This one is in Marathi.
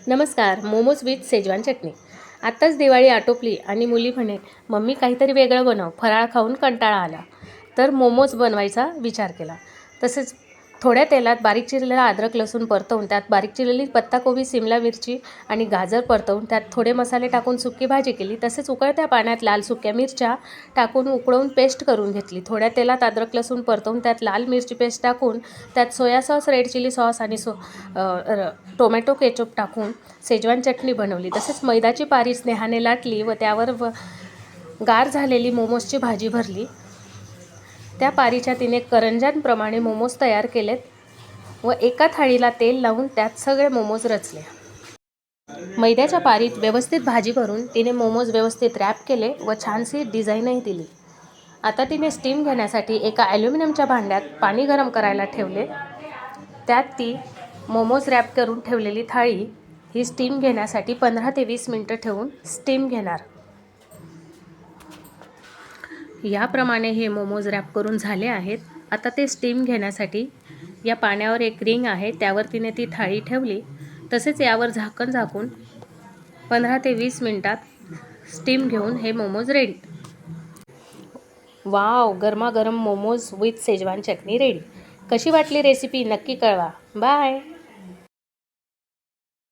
नमस्कार. मोमोज विथ शेजवान चटणी. आत्ताच दिवाळी आटोपली आणि मुली म्हणे, मम्मी काहीतरी वेगळं बनव, फराळ खाऊन कंटाळा आला. तर मोमोज बनवायचा विचार केला. तसेच थोड्या तेलात बारीक चिरलेला अद्रक लसूण परतवून त्यात बारीक चिरलेली पत्ताकोबी, सिमला मिरची आणि गाजर परतवून त्यात थोडे मसाले टाकून सुकी भाजी केली. तसेच उकळत्या पाण्यात लाल सुक्या मिरच्या टाकून उकळवून पेस्ट करून घेतली. थोड्या तेलात अद्रक लसूण परतवून त्यात लाल मिरची पेस्ट टाकून त्यात soya sauce, red chilli sauce आणि टोमॅटो केचप टाकून शेजवान चटणी बनवली. तसेच मैद्याची पारी स्नेहाने लाटली व त्यावर गार झालेली मोमोजची भाजी भरली. त्या पारीच्या तिने करंज्यांप्रमाणे मोमोज तयार केलेत व एका थाळीला तेल लावून त्यात सगळे मोमोज रचले. मैद्याच्या पारीत व्यवस्थित भाजी भरून तिने मोमोज व्यवस्थित रॅप केले व छानशी डिझाईनही दिली. आता तिने स्टीम घेण्यासाठी एका ॲल्युमिनियमच्या भांड्यात पाणी गरम करायला ठेवले. त्यात ती मोमोज रॅप करून ठेवलेली थाळी ही स्टीम घेण्यासाठी 15 ते 20 मिनटं ठेवून स्टीम घेणार. याप्रमाणे हे मोमोज रॅप करून झाले आहेत. आता ते स्टीम घेण्यासाठी या पाण्यावर एक रिंग आहे, त्यावर तिने ती थाळी ठेवली. तसेच यावर झाकण झाकून 15 ते 20 मिनटात स्टीम घेऊन हे मोमोज रेडी. वाव, गरमागरम momos with Schezwan chutney ready. कशी वाटली रेसिपी नक्की कळवा. बाय.